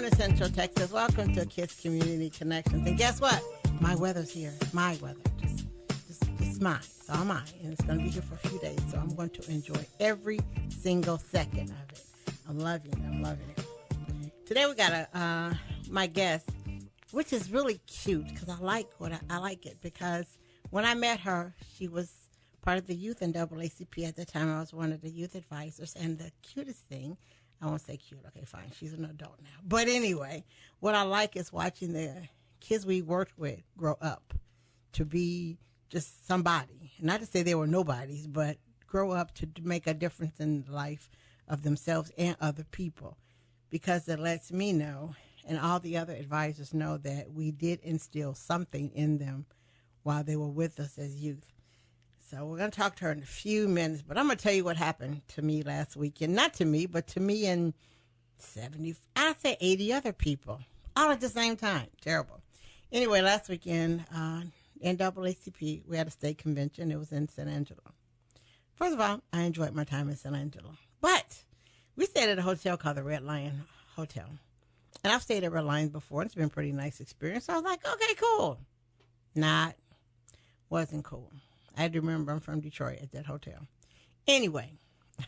morning, Central Texas. Welcome to Kids Community Connections. And guess what? My weather's here. My weather. Just mine. It's all mine. And it's going to be here for a few days. So I'm going to enjoy every single second of it. I'm loving it. Today we got my guest, which is really cute because I like it because when I met her, she was part of the youth NAACP at the time. I was one of the youth advisors, and the cutest thing, I won't say cute, okay, fine, she's an adult now. But anyway, what I like is watching the kids we worked with grow up to be just somebody. Not to say they were nobodies, but grow up to make a difference in the life of themselves and other people, because it lets me know and all the other advisors know that we did instill something in them while they were with us as youth. So we're going to talk to her in a few minutes, but I'm going to tell you what happened to me last weekend. Not to me, but to me and 80 other people, all at the same time. Terrible. Anyway, last weekend, NAACP, we had a state convention. It was in San Angelo. First of all, I enjoyed my time in San Angelo. But we stayed at a hotel called the Red Lion Hotel. And I've stayed at Red Lion before. It's been a pretty nice experience. So I was like, okay, cool. Wasn't cool. I had to remember I'm from Detroit at that hotel. Anyway,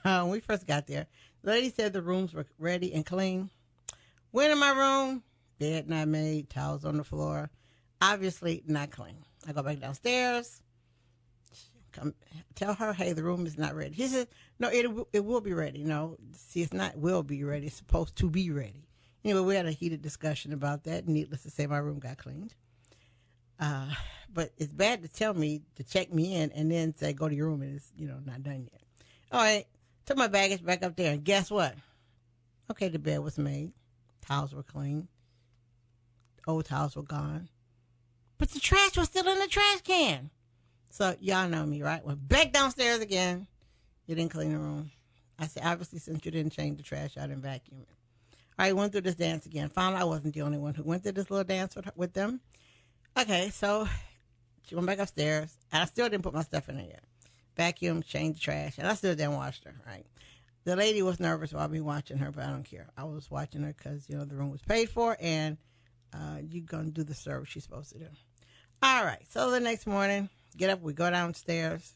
when we first got there, the lady said the rooms were ready and clean. Went in my room, bed not made, towels on the floor. Obviously not clean. I go back downstairs, tell her, hey, the room is not ready. She said, no, it will be ready. No, see, it's not will be ready. It's supposed to be ready. Anyway, we had a heated discussion about that. Needless to say, my room got cleaned. But it's bad to tell me to check me in and then say, go to your room and it's, not done yet. All right. Took my baggage back up there. And guess what? Okay, the bed was made. Towels were clean. Old towels were gone. But the trash was still in the trash can. So y'all know me, right? Went back downstairs again. You didn't clean the room. I said, obviously, since you didn't change the trash out and vacuum it. All right, went through this dance again. Found I wasn't the only one who went through this little dance with them. Okay, so she went back upstairs, and I still didn't put my stuff in there yet. Vacuum, changed the trash, and I still didn't wash her, right? The lady was nervous about me watching her, but I don't care. I was watching her because, the room was paid for, and you're going to do the service she's supposed to do. All right, so the next morning, get up, we go downstairs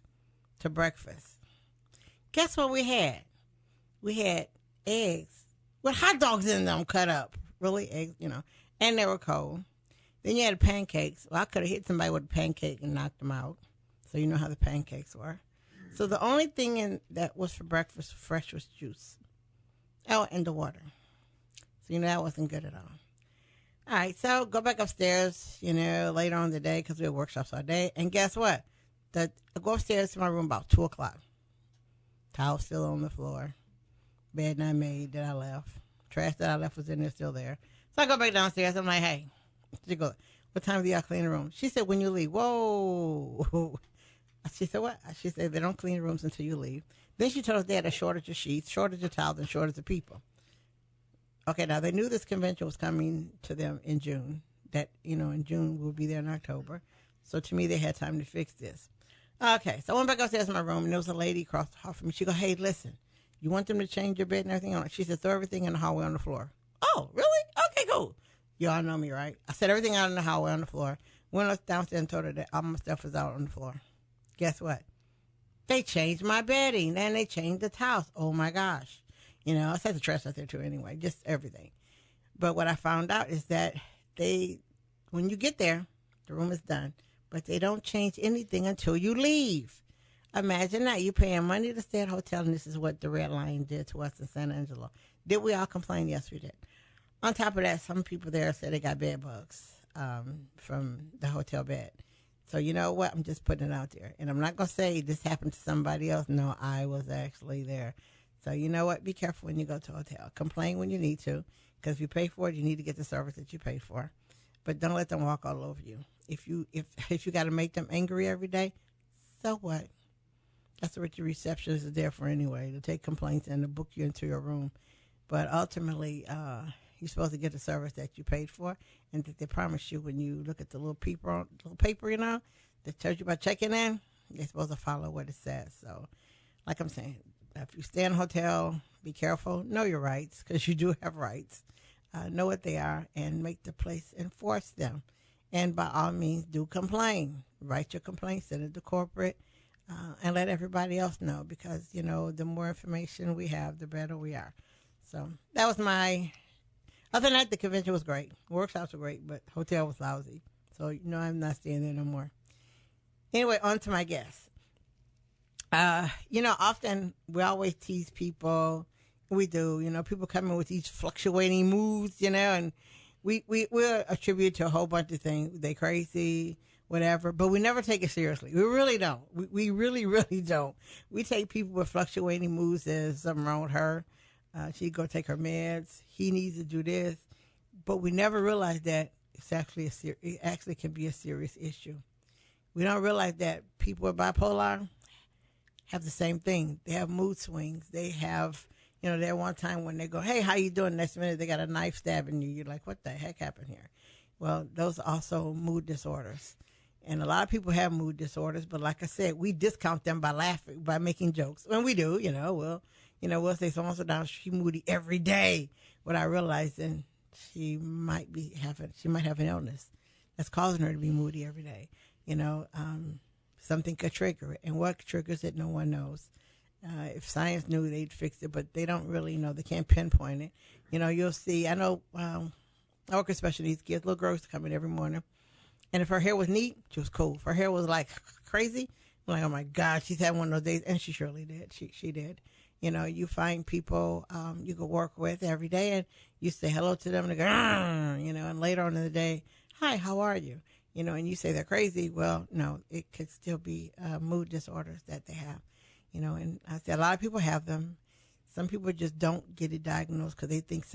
to breakfast. Guess what we had? We had eggs with hot dogs in them cut up. Really, eggs, and they were cold. Then you had pancakes. Well, I could have hit somebody with a pancake and knocked them out. So you know how the pancakes were. So the only thing that was for breakfast fresh was juice. Oh, and the water. So, that wasn't good at all. All right, so go back upstairs, later on in the day because we had workshops all day. And guess what? I go upstairs to my room about 2 o'clock. Towel still on the floor. Bed not made that I left. Trash that I left was in there still there. So I go back downstairs. I'm like, hey. She goes, what time do y'all clean the room? She said, when you leave. Whoa. She said, what? She said, they don't clean the rooms until you leave. Then she told us they had a shortage of sheets, shortage of towels, and shortage of people. Okay, now they knew this convention was coming to them in June. That, in June we'll be there in October. So to me, they had time to fix this. Okay, so I went back upstairs in my room, and there was a lady across the hall from me. She goes, hey, listen, you want them to change your bed and everything on it? She said, throw everything in the hallway on the floor. Oh, really? Okay, cool. Y'all know me, right? I set everything out in the hallway on the floor. Went downstairs and told her that all my stuff was out on the floor. Guess what? They changed my bedding, and they changed the towels. Oh, my gosh. I set the trash out there, too, anyway. Just everything. But what I found out is that when you get there, the room is done. But they don't change anything until you leave. Imagine that. You're paying money to stay at a hotel, and this is what the Red Lion did to us in San Angelo. Did we all complain? Yes, we did. On top of that, some people there said they got bed bugs from the hotel bed. So you know what? I'm just putting it out there. And I'm not going to say this happened to somebody else. No, I was actually there. So you know what? Be careful when you go to a hotel. Complain when you need to, because if you pay for it, you need to get the service that you pay for. But don't let them walk all over you. If you got to make them angry every day, so what? That's what your receptionist is there for anyway, to take complaints and to book you into your room. But ultimately, you're supposed to get the service that you paid for, and that they promise you when you look at the little paper, that tells you about checking in. They're supposed to follow what it says. So, like I'm saying, if you stay in a hotel, be careful. Know your rights, because you do have rights. know what they are, and make the place enforce them. And by all means, do complain. Write your complaint, send it to corporate, and let everybody else know, because, you know, the more information we have, the better we are. So that was my, other than that, the convention was great. Workshops were great, but hotel was lousy. So, you know, I'm not staying there no more. Anyway, on to my guest. You know, often we always tease people. We do, you know, people come in with these fluctuating moods, you know, and we'll attribute to a whole bunch of things. They crazy, whatever, but we never take it seriously. We really don't. We really, really don't. We take people with fluctuating moods as something wrong with her. She go take her meds. He needs to do this, but we never realize that it's actually it actually can be a serious issue. We don't realize that people with bipolar have the same thing. They have mood swings. They have, you know, there one time when they go, "Hey, how you doing?" Next minute they got a knife stabbing you. You're like, "What the heck happened here?" Well, those are also mood disorders. And a lot of people have mood disorders, but like I said, we discount them by laughing, by making jokes. When we do, you know, we'll say so-and-so down, she moody every day, without realizing she might have an illness that's causing her to be moody every day. You know, something could trigger it. And what triggers it, no one knows. If science knew, they'd fix it, but they don't really know. They can't pinpoint it. You know, you'll see, I know, I work with special needs kids. Little girls come in every morning. And if her hair was neat, she was cool. If her hair was like crazy, I'm like, oh my God, she's had one of those days. And she surely did. She did. You know, you find people you can work with every day, and you say hello to them, and they go, you know, and later on in the day, hi, how are you? You know, and you say they're crazy. Well, no, it could still be mood disorders that they have. You know, and I say a lot of people have them. Some people just don't get it diagnosed because they think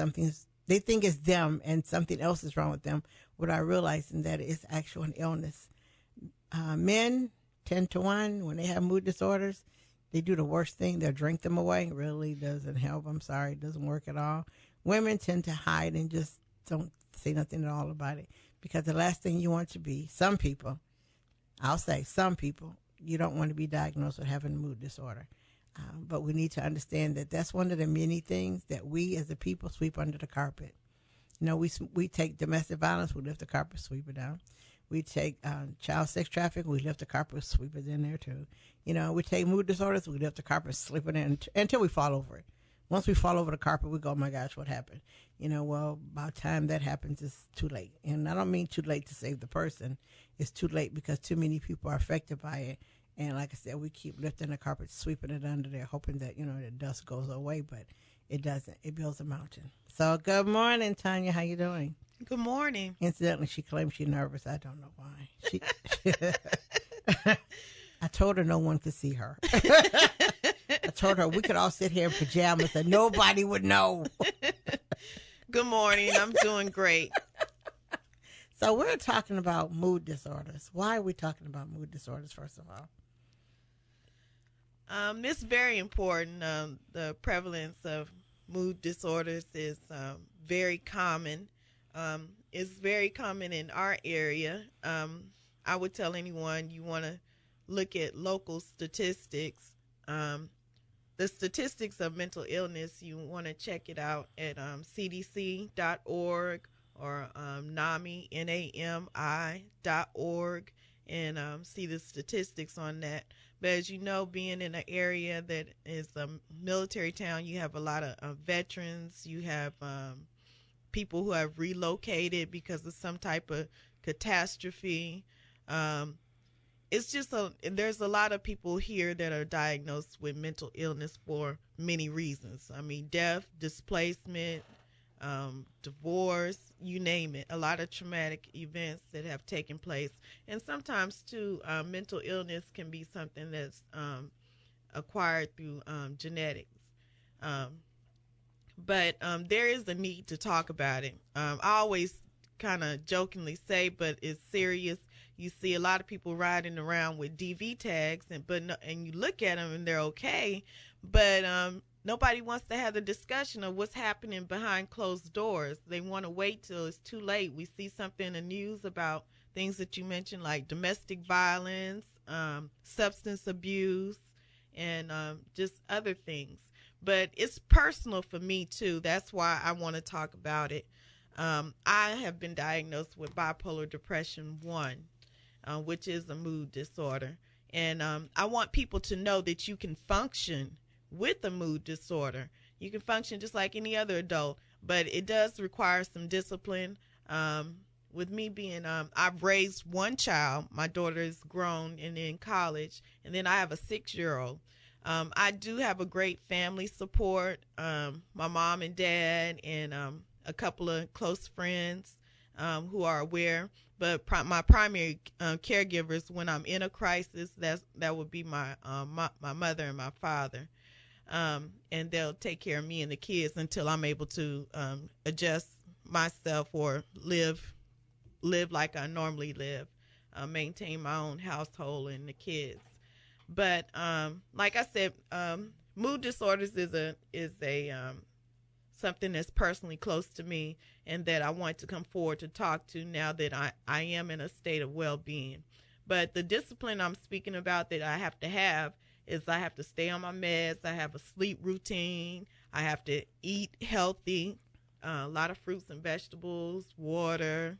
they think it's them and something else is wrong with them, without realizing that it's actually an illness. Men, 10 to 1, when they have mood disorders, they do the worst thing. They'll drink them away. It really doesn't help. I'm sorry. It doesn't work at all. Women tend to hide and just don't say nothing at all about it, because the last thing you want to be, some people, I'll say some people, you don't want to be diagnosed with having a mood disorder. But we need to understand that that's one of the many things that we as a people sweep under the carpet. You know, we take domestic violence, we lift the carpet, sweep it down. We take child sex trafficking, we lift the carpet, sweep it in there too. You know, we take mood disorders, we lift the carpet, slip it in until we fall over it. Once we fall over the carpet, we go, oh my gosh, what happened? You know, well, by the time that happens, it's too late. And I don't mean too late to save the person. It's too late because too many people are affected by it. And like I said, we keep lifting the carpet, sweeping it under there, hoping that, you know, the dust goes away, but it doesn't. It builds a mountain. So good morning, Tanya. How you doing? Good morning. Incidentally, she claims she's nervous. I don't know why. I told her no one could see her. I told her we could all sit here in pajamas and nobody would know. Good morning. I'm doing great. So we're talking about mood disorders. Why are we talking about mood disorders, first of all? It's very important. The prevalence of mood disorders is very common. It's very common in our area. I would tell anyone you want to look at local statistics. The statistics of mental illness, you want to check it out at cdc.org or NAMI, NAMI.org, and see the statistics on that. But as you know, being in an area that is a military town, you have a lot of veterans. You have people who have relocated because of some type of catastrophe. It's just there's a lot of people here that are diagnosed with mental illness for many reasons. I mean, death, displacement, divorce, you name it. A lot of traumatic events that have taken place. And sometimes, too, mental illness can be something that's acquired through genetics. But there is a need to talk about it. I always kind of jokingly say, but it's serious. You see a lot of people riding around with DV tags, and you look at them and they're okay, but nobody wants to have the discussion of what's happening behind closed doors. They want to wait till it's too late. We see something in the news about things that you mentioned, like domestic violence, substance abuse, and just other things. But it's personal for me, too. That's why I want to talk about it. I have been diagnosed with bipolar depression 1, which is a mood disorder. And I want people to know that you can function with a mood disorder. You can function just like any other adult, but it does require some discipline. With me being, I've raised one child. My daughter is grown and in college, and then I have a 6-year-old. I do have a great family support, my mom and dad, and a couple of close friends who are aware. But my primary caregivers, when I'm in a crisis, that would be my mother and my father. And they'll take care of me and the kids until I'm able to adjust myself or live like I normally live, maintain my own household and the kids. But like I said, mood disorders is a something that's personally close to me, and that I want to come forward to talk to now that I am in a state of well-being. But the discipline I'm speaking about that I have to is I have to stay on my meds. I have a sleep routine. I have to eat healthy, a lot of fruits and vegetables, water.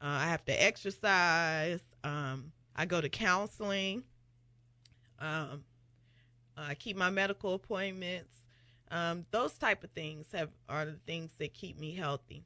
I have to exercise. I go to counseling. I keep my medical appointments. Those type of things are the things that keep me healthy.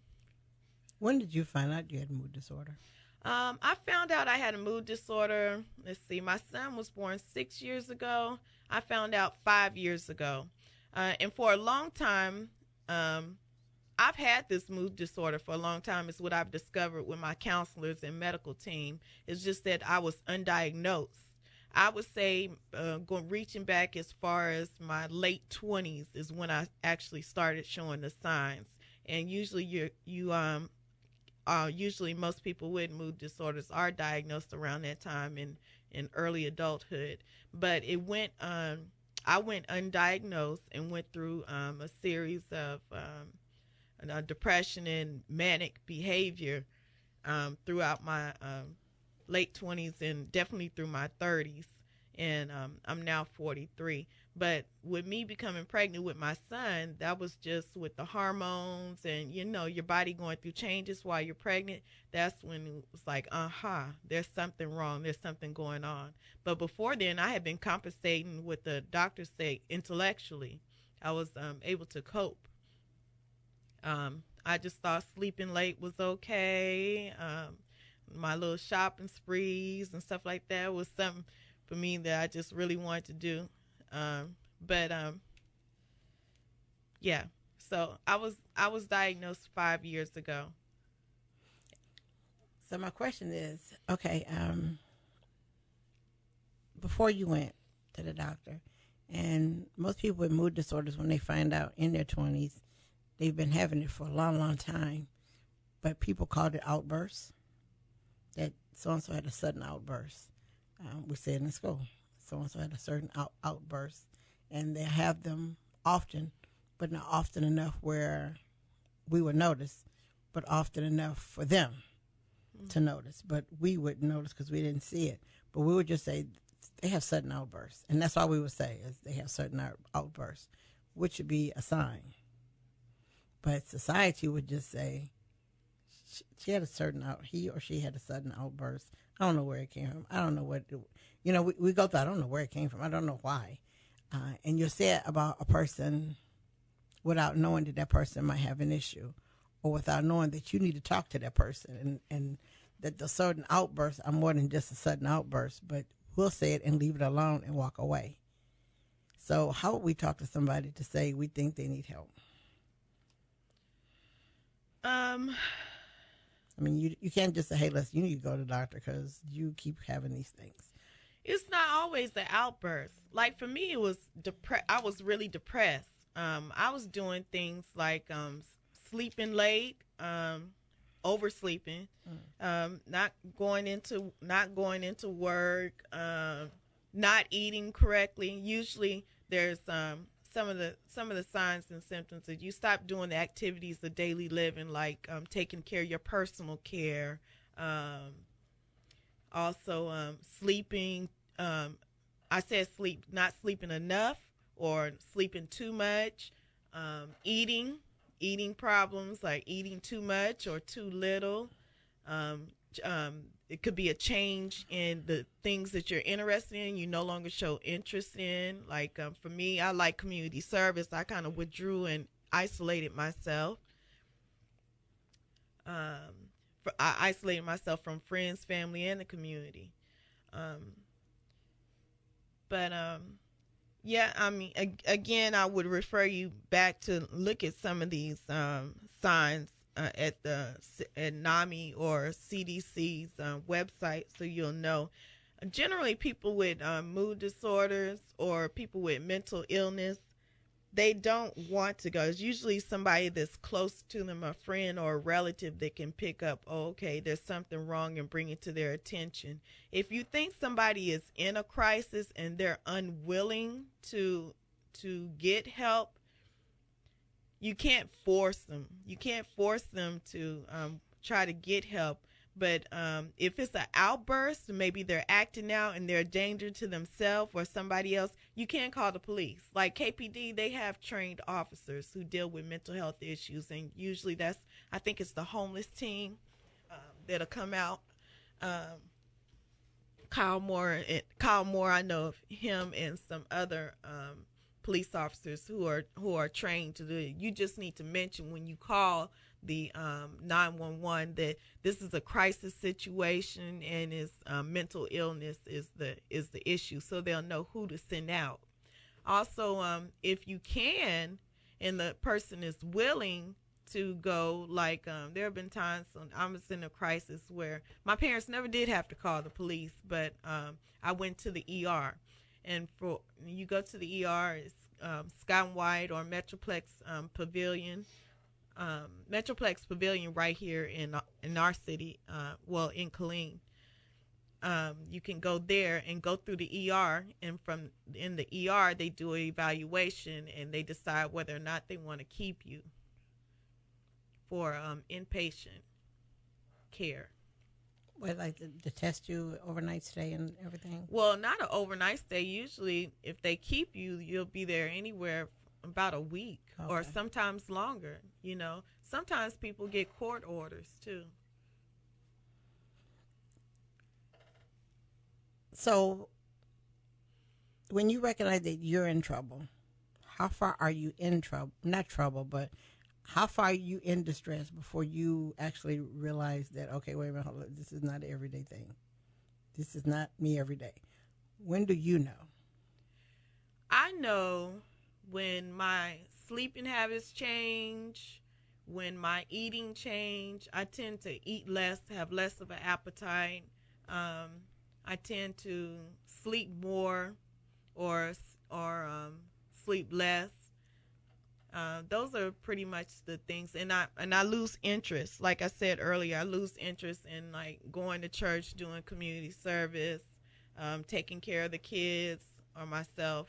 When did you find out you had a mood disorder? I found out I had a mood disorder. Let's see, my son was born 6 years ago. I found out 5 years ago. And for a long time, I've had this mood disorder for a long time. It's what I've discovered with my counselors and medical team. It's just that I was undiagnosed. I would say reaching back as far as my late 20s is when I actually started showing the signs. And usually usually most people with mood disorders are diagnosed around that time in early adulthood. But I went undiagnosed and went through a series of depression and manic behavior throughout my late 20s and definitely through my 30s. And I'm now 43. But with me becoming pregnant with my son, that was just with the hormones and, your body going through changes while you're pregnant. That's when it was like, there's something wrong. There's something going on. But before then, I had been compensating with the doctors say intellectually. I was able to cope. I just thought sleeping late was okay. My little shopping sprees and stuff like that was something for me that I just really wanted to do. Yeah. So I was diagnosed 5 years ago. So my question is, okay, before you went to the doctor, and most people with mood disorders, when they find out in their 20s, they've been having it for a long, long time, but people called it outbursts, that so-and-so had a sudden outburst. We said in school, so-and-so had a certain outburst, and they have them often, but not often enough where we would notice, but often enough for them to notice. But we wouldn't notice because we didn't see it. But we would just say they have sudden outbursts, and that's all we would say is they have certain outbursts, which would be a sign. But society would just say she had a certain he or she had a sudden outburst. I don't know where it came from. I don't know what, we go through, I don't know where it came from. I don't know why. And you'll say it about a person without knowing that person might have an issue, or without knowing that you need to talk to that person, and that the certain outbursts are more than just a sudden outburst, but we'll say it and leave it alone and walk away. So how would we talk to somebody to say we think they need help? I mean, you can't just say, hey, you need to go to the doctor because you keep having these things. It's not always the outburst. Like for me, it was I was really depressed. I was doing things like sleeping late, oversleeping, not going into work, not eating correctly. Usually, there's some of the signs and symptoms that you stop doing the activities of daily living, like taking care of your personal care, also sleeping. I said not sleeping enough or sleeping too much, eating eating problems, like eating too much or too little. It could be a change in the things that you're interested in. You no longer show interest in. Like for me, I like community service. I kind of withdrew and isolated myself. I isolated myself from friends, family, and the community. Yeah, I mean, again, I would refer you back to look at some of these signs at NAMI or CDC's website, so you'll know. Generally, people with mood disorders or people with mental illness, they don't want to go. It's usually somebody that's close to them, a friend or a relative that can pick up, oh, okay, there's something wrong, and bring it to their attention. If you think somebody is in a crisis and they're unwilling to get help, you can't force them. You can't force them to try to get help. But if it's an outburst, maybe they're acting out and they're a danger to themselves or somebody else, you can call the police. Like KPD, they have trained officers who deal with mental health issues, and usually I think it's the homeless team that'll come out. Kyle Moore, I know of him and some other police officers who are trained to do it. You just need to mention when you call the 911 that this is a crisis situation and is mental illness is the issue, so they'll know who to send out. Also, if you can and the person is willing to go, like there have been times when I was in a crisis where my parents never did have to call the police, but I went to the ER. And for you go to the ER, it's Sky and White or Metroplex Pavilion. Metroplex Pavilion right here in our city, in Killeen. You can go there and go through the ER, and in the ER they do an evaluation and they decide whether or not they want to keep you for inpatient care. What, like to test you, overnight stay and everything? Well, not an overnight stay. Usually, if they keep you, you'll be there anywhere about a week, okay, or sometimes longer. You know, sometimes people get court orders too. So, when you recognize that you're in trouble, how far are you in trouble? Not trouble, but how far are you in distress before you actually realize that, okay, wait a minute, hold on, this is not an everyday thing. This is not me every day. When do you know? I know when my sleeping habits change, when my eating change. I tend to eat less, have less of an appetite. I tend to sleep more or sleep less. Those are pretty much the things, and I lose interest. Like I said earlier, I lose interest in like going to church, doing community service, taking care of the kids or myself.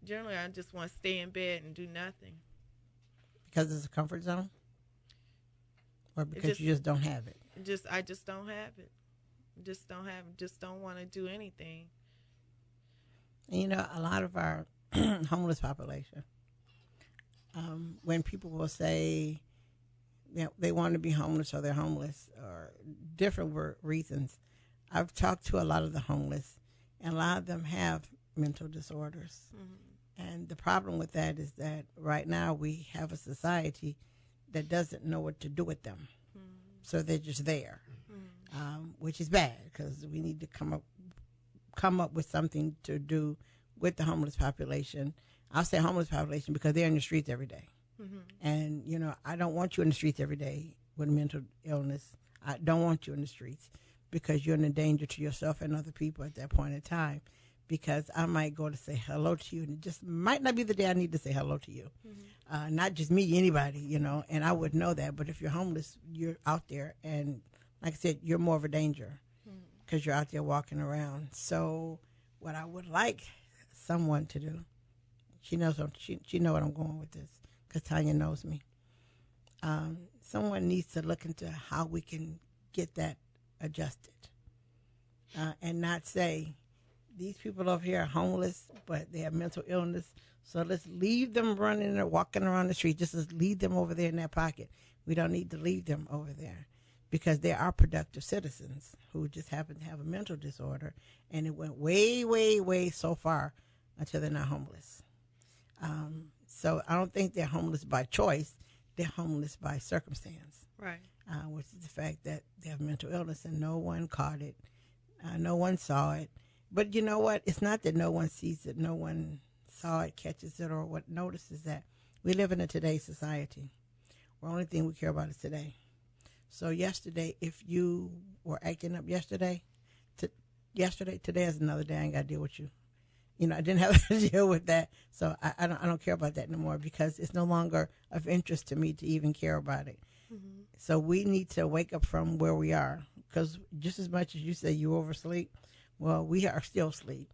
Generally, I just want to stay in bed and do nothing. Because it's a comfort zone, or because you just don't have it? I just don't have it. Just don't want to do anything. And you know, a lot of our homeless population. When people will say they want to be homeless or they're homeless or different reasons, I've talked to a lot of the homeless, and a lot of them have mental disorders. Mm-hmm. And the problem with that is that right now we have a society that doesn't know what to do with them. Mm-hmm. So they're just there, which is bad, because we need to come up with something to do with the homeless population. I'll say homeless population because they're in the streets every day. Mm-hmm. And, you know, I don't want you in the streets every day with mental illness. I don't want you in the streets because you're in a danger to yourself and other people at that point in time, because I might go to say hello to you, and it just might not be the day I need to say hello to you. Mm-hmm. Not just me, anybody, you know, and I would know that. But if you're homeless, you're out there, and like I said, you're more of a danger because you're out there walking around. So what I would like someone to do, she knows she know what I'm going with this, because Tanya knows me. Someone needs to look into how we can get that adjusted, and not say, these people over here are homeless, but they have mental illness. So let's leave them running or walking around the street. Just leave them over there in their pocket. We don't need to leave them over there because they are productive citizens who just happen to have a mental disorder. And it went way, way, way so far until they're not homeless. So I don't think they're homeless by choice. They're homeless by circumstance. Right. Which is the fact that they have mental illness and no one caught it. No one saw it. But you know what? It's not that no one sees it, no one saw it, catches it, or what notices that. We live in a today's society. The only thing we care about is today. So yesterday, if you were acting up yesterday, today is another day. I ain't got to deal with you. You know, I didn't have to deal with that. So I don't care about that anymore because it's no longer of interest to me to even care about it. Mm-hmm. So we need to wake up from where we are because just as much as you say you oversleep, well, we are still asleep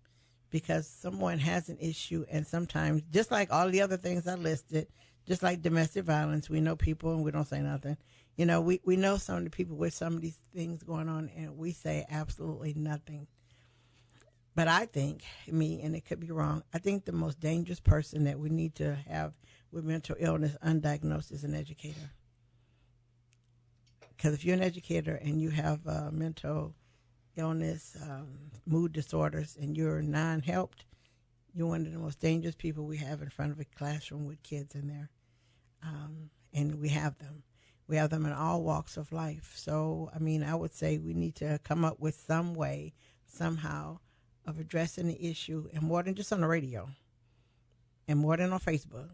because someone has an issue. And sometimes, just like all the other things I listed, just like domestic violence, we know people and we don't say nothing. You know, we know some of the people with some of these things going on and we say absolutely nothing. But I think, and it could be wrong, I think the most dangerous person that we need to have with mental illness undiagnosed is an educator. Because if you're an educator and you have mental illness, mood disorders, and you're non-helped, you're one of the most dangerous people we have in front of a classroom with kids in there. And we have them. We have them in all walks of life. So, I would say we need to come up with some way, somehow, of addressing the issue, and more than just on the radio, and more than on Facebook.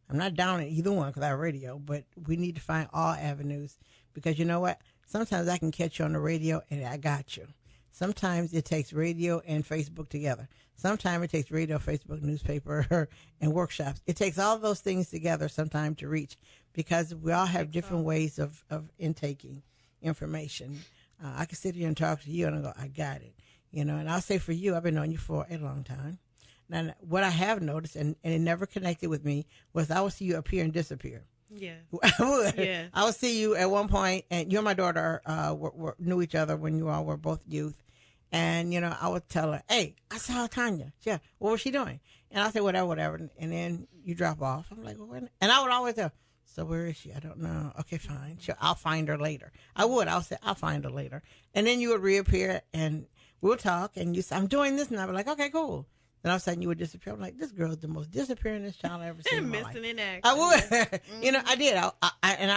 I'm not down at either one because I have radio, but we need to find all avenues because you know what? Sometimes I can catch you on the radio and I got you. Sometimes it takes radio and Facebook together. Sometimes it takes radio, Facebook, newspaper, and workshops. It takes all those things together sometimes to reach because we all have different ways of intaking information. I can sit here and talk to you and I go, I got it. You know, and I'll say for you, I've been knowing you for a long time. Now, what I have noticed, and it never connected with me, was I would see you appear and disappear. Yeah. I would. Yeah. I would see you at one point, and you and my daughter knew each other when you all were both youth. And, you know, I would tell her, hey, I saw Tanya. Yeah. What was she doing? And I'll say, whatever. And then you drop off. I'm like, well, and I would always tell, so where is she? I don't know. Okay, fine. I'll find her later. I'll say, I'll find her later. And then you would reappear, and we'll talk, and you say, I'm doing this, and I'll be like, okay, cool. Then all of a sudden you would disappear. I'm like, this girl's the most disappearingest child I've ever seen in my life. Missing in action. I would. Mm-hmm. You know, I did.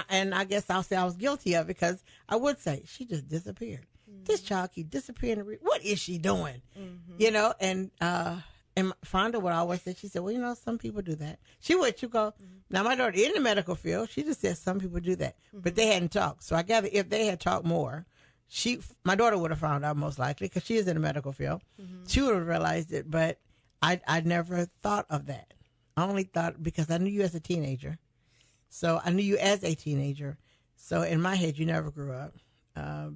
And I guess I'll say I was guilty of it because I would say, she just disappeared. Mm-hmm. This child keep disappearing. What is she doing? Mm-hmm. You know, and Fonda would always say, she said, well, you know, some people do that. She go, mm-hmm. Now my daughter in the medical field, she just said some people do that. Mm-hmm. But they hadn't talked. So I gather if they had talked more, my daughter would have found out most likely because she is in the medical field. Mm-hmm. She would have realized it, but I never thought of that. I only thought because I knew you as a teenager. So I knew you as a teenager. So in my head, you never grew up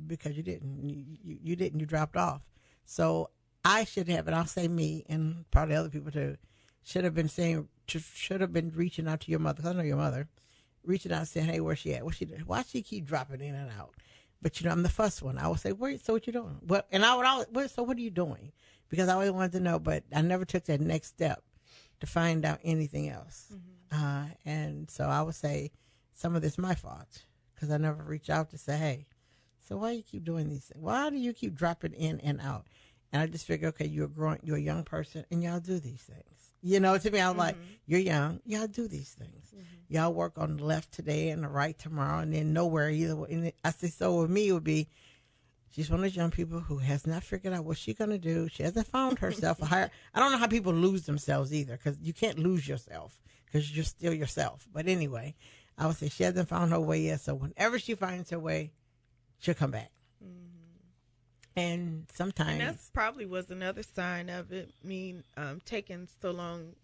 because you didn't. You didn't. You dropped off. So I should have, and I'll say me and probably other people too, should have been reaching out to your mother. 'Cause I know your mother. Reaching out and saying, hey, where's she at? What's she doing? Why she keep dropping in and out? But, you know, I'm the first one. I would say, wait, so what you doing? Well, and I would always, so what are you doing? Because I always wanted to know, but I never took that next step to find out anything else. Mm-hmm. And so I would say some of this is my fault because I never reached out to say, hey, so why you keep doing these things? Why do you keep dropping in and out? And I just figure, okay, you're a young person and y'all do these things. You know, to me, I'm like, you're young. Y'all do these things. Mm-hmm. Y'all work on the left today and the right tomorrow and then nowhere either. And I say, so with me, it would be, she's one of those young people who has not figured out what she's going to do. She hasn't found herself a higher. I don't know how people lose themselves either because you can't lose yourself because you're still yourself. But anyway, I would say she hasn't found her way yet. So whenever she finds her way, she'll come back. Mm-hmm. And sometimes. And that probably was another sign of it, taking so long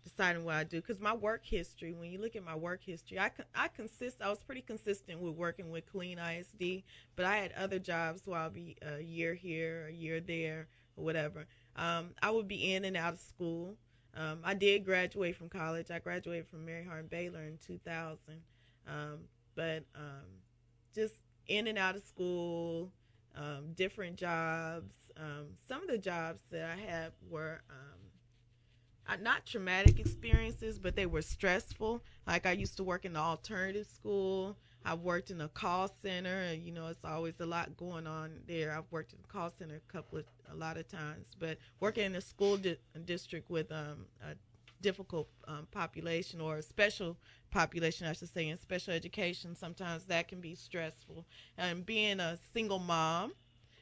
deciding what I do. Because my work history, when you look at my work history, I was pretty consistent with working with Killeen ISD, but I had other jobs where I'll be a year here, a year there, or whatever. I would be in and out of school. I did graduate from college. I graduated from Mary Hardin Baylor in 2000. But just in and out of school, different jobs, some of the jobs that I had were not traumatic experiences, but they were stressful. Like I used to work in the alternative school. I worked in a call center, and it's always a lot going on there. I've worked in a call center a lot of times, but working in a school district with a difficult population, or a special population, I should say, in special education, sometimes that can be stressful. And being a single mom,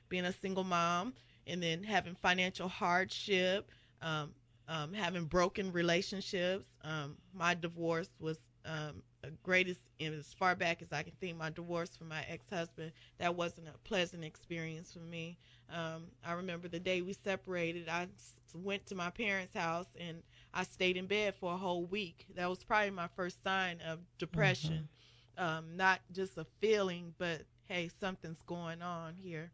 and then having financial hardship, having broken relationships. My divorce was greatest, as far back as I can think, my divorce from my ex-husband. That wasn't a pleasant experience for me. I remember the day we separated, I went to my parents' house and I stayed in bed for a whole week. That was probably my first sign of depression. Not just a feeling, but hey, something's going on here.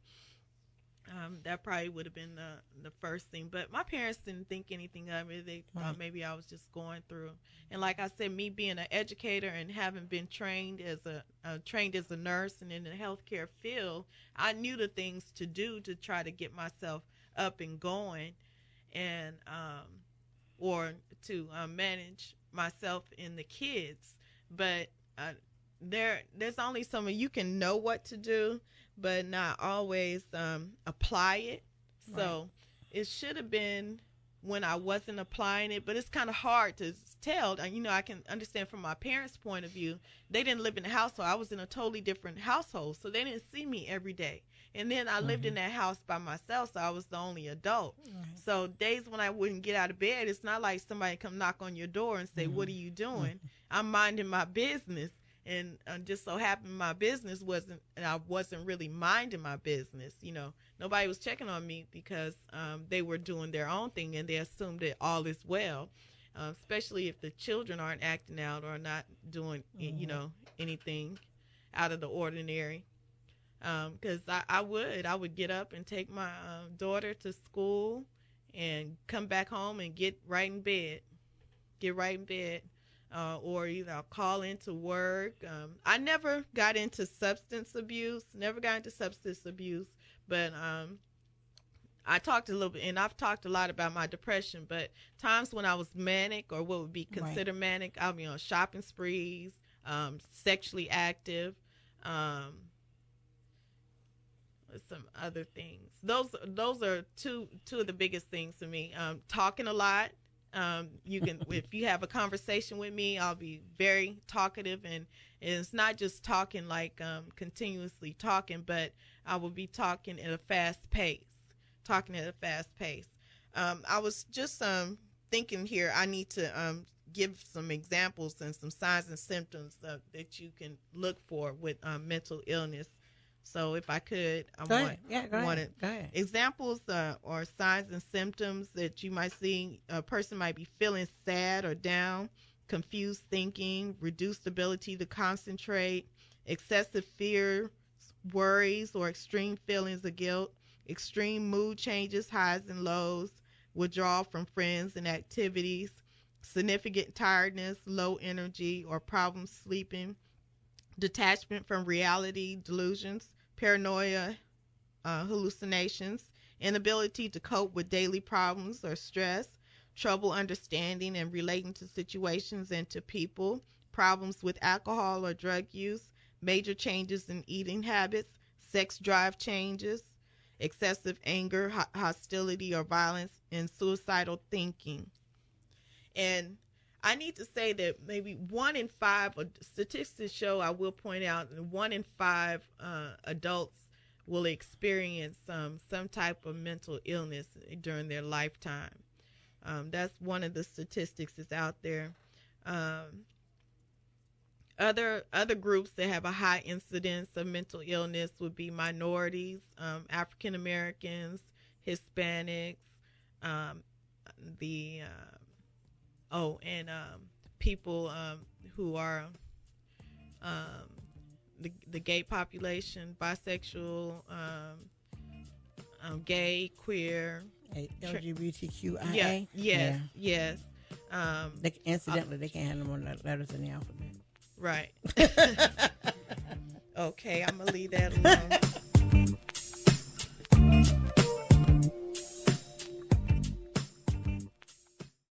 That probably would have been the first thing. But my parents didn't think anything of it. They thought maybe I was just going through. And like I said, me being an educator and having been trained as a nurse and in the healthcare field, I knew the things to do to try to get myself up and going, and or to manage myself and the kids. But there's only some of you can know what to do, but not always apply it. Right. So it should have been when I wasn't applying it, but it's kind of hard to tell. I can understand from my parents' point of view. They didn't live in a household. I was in a totally different household, so they didn't see me every day. And then I lived in that house by myself, so I was the only adult. So days when I wouldn't get out of bed, it's not like somebody come knock on your door and say, what are you doing? I'm minding my business. And just so happened my business I wasn't really minding my business. Nobody was checking on me because they were doing their own thing, and they assumed that all is well, especially if the children aren't acting out or not doing, anything out of the ordinary. Because I would get up and take my daughter to school and come back home and get right in bed. Or either I'll call into work. I never got into substance abuse, but I talked a little bit, and I've talked a lot about my depression, but times when I was manic, or what would be considered manic, I'll be on shopping sprees, sexually active, some other things. Those are two of the biggest things to me. Talking a lot. You can, if you have a conversation with me, I'll be very talkative, and it's not just talking like continuously talking, but I will be talking at a fast pace. I was just thinking here, I need to give some examples and some signs and symptoms that you can look for with mental illness. So if I could, Go ahead. Examples or signs and symptoms that you might see. A person might be feeling sad or down, confused thinking, reduced ability to concentrate, excessive fear, worries, or extreme feelings of guilt, extreme mood changes, highs and lows, withdrawal from friends and activities, significant tiredness, low energy, or problems sleeping, detachment from reality, delusions, paranoia, hallucinations, inability to cope with daily problems or stress, trouble understanding and relating to situations and to people, problems with alcohol or drug use, major changes in eating habits, sex drive changes, excessive anger, hostility or violence, and suicidal thinking. And I need to say that maybe 1 in 5, statistics show, I will point out, 1 in 5 adults will experience some type of mental illness during their lifetime. That's one of the statistics that's out there. Other groups that have a high incidence of mental illness would be minorities, African Americans, Hispanics, people who are the gay population, bisexual, gay, queer, LGBTQIA. Yes. Incidentally, they can't have more letters in the alphabet. Right. Okay, I'm gonna leave that alone.